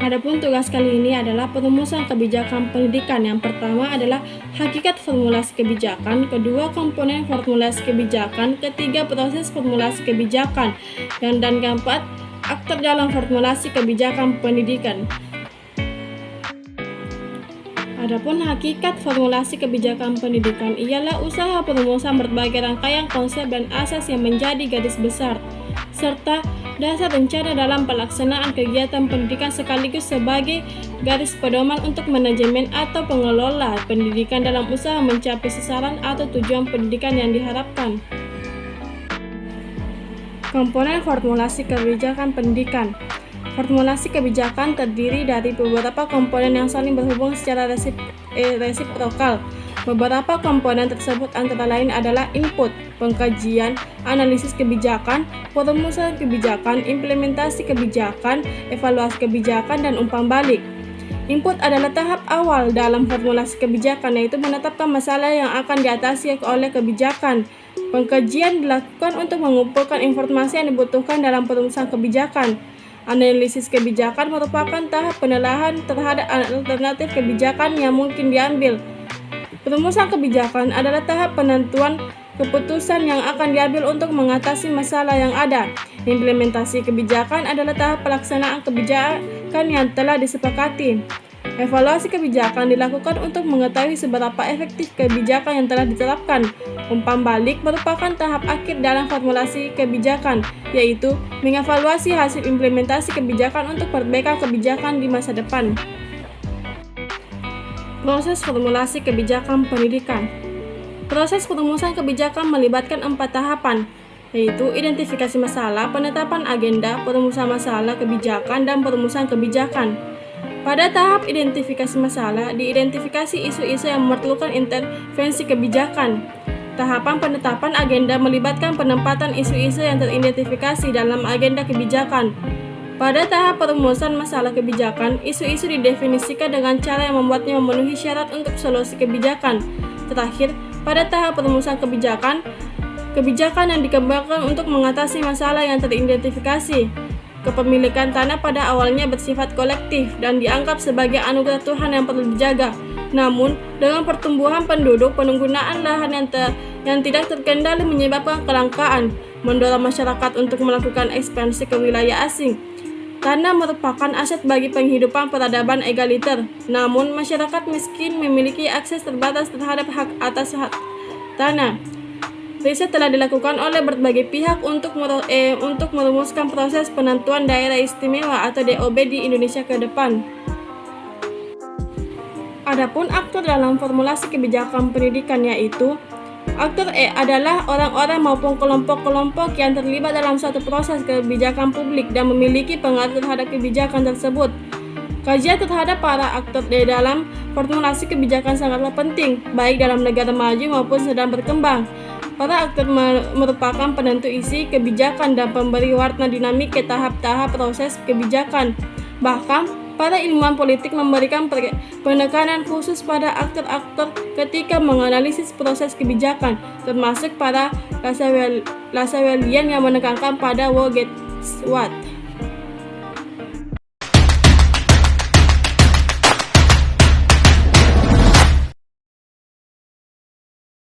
Adapun tugas kali ini adalah perumusan kebijakan pendidikan. Yang pertama adalah hakikat formulasi kebijakan, kedua komponen formulasi kebijakan, ketiga proses formulasi kebijakan, dan keempat aktor dalam formulasi kebijakan pendidikan. Adapun hakikat formulasi kebijakan pendidikan ialah usaha perumusan berbagai rangkaian konsep dan asas yang menjadi garis besar, serta dasar rencana dalam pelaksanaan kegiatan pendidikan sekaligus sebagai garis pedoman untuk manajemen atau pengelola pendidikan dalam usaha mencapai sasaran atau tujuan pendidikan yang diharapkan. Komponen formulasi kebijakan pendidikan. Formulasi kebijakan terdiri dari beberapa komponen yang saling berhubung secara resiprokal. Beberapa komponen tersebut antara lain adalah input, pengkajian, analisis kebijakan, perumusan kebijakan, implementasi kebijakan, evaluasi kebijakan, dan umpan balik. Input adalah tahap awal dalam formulasi kebijakan, yaitu menetapkan masalah yang akan diatasi oleh kebijakan. Pengkajian dilakukan untuk mengumpulkan informasi yang dibutuhkan dalam perumusan kebijakan. Analisis kebijakan merupakan tahap penelaahan terhadap alternatif kebijakan yang mungkin diambil. Perumusan kebijakan adalah tahap penentuan keputusan yang akan diambil untuk mengatasi masalah yang ada. Implementasi kebijakan adalah tahap pelaksanaan kebijakan yang telah disepakati. Evaluasi kebijakan dilakukan untuk mengetahui seberapa efektif kebijakan yang telah diterapkan. Umpan balik merupakan tahap akhir dalam formulasi kebijakan, yaitu mengevaluasi hasil implementasi kebijakan untuk perbaikan kebijakan di masa depan. Proses formulasi kebijakan pendidikan. Proses perumusan kebijakan melibatkan 4 tahapan, yaitu identifikasi masalah, penetapan agenda, perumusan masalah kebijakan, dan perumusan kebijakan. Pada tahap identifikasi masalah, diidentifikasi isu-isu yang memerlukan intervensi kebijakan. Tahapan penetapan agenda melibatkan penempatan isu-isu yang teridentifikasi dalam agenda kebijakan. Pada tahap perumusan masalah kebijakan, isu-isu didefinisikan dengan cara yang membuatnya memenuhi syarat untuk solusi kebijakan. Terakhir, pada tahap perumusan kebijakan, kebijakan yang dikembangkan untuk mengatasi masalah yang teridentifikasi. Kepemilikan tanah pada awalnya bersifat kolektif dan dianggap sebagai anugerah Tuhan yang perlu dijaga. Namun, dengan pertumbuhan penduduk, penggunaan lahan yang tidak terkendali menyebabkan kelangkaan, mendorong masyarakat untuk melakukan ekspansi ke wilayah asing. Tanah merupakan aset bagi penghidupan peradaban egaliter, namun masyarakat miskin memiliki akses terbatas terhadap hak atas tanah. Riset telah dilakukan oleh berbagai pihak untuk merumuskan proses penentuan daerah istimewa atau DOB di Indonesia ke depan. Adapun aktor dalam formulasi kebijakan pendidikan yaitu aktor adalah orang-orang maupun kelompok-kelompok yang terlibat dalam suatu proses kebijakan publik dan memiliki pengaruh terhadap kebijakan tersebut. Kajian terhadap para aktor dalam formulasi kebijakan sangatlah penting, baik dalam negara maju maupun sedang berkembang. Para aktor merupakan penentu isi kebijakan dan pemberi warna dinamik ke tahap-tahap proses kebijakan. Bahkan, para ilmuwan politik memberikan penekanan khusus pada aktor-aktor ketika menganalisis proses kebijakan, termasuk para Lasawelian yang menekankan pada What Gets What.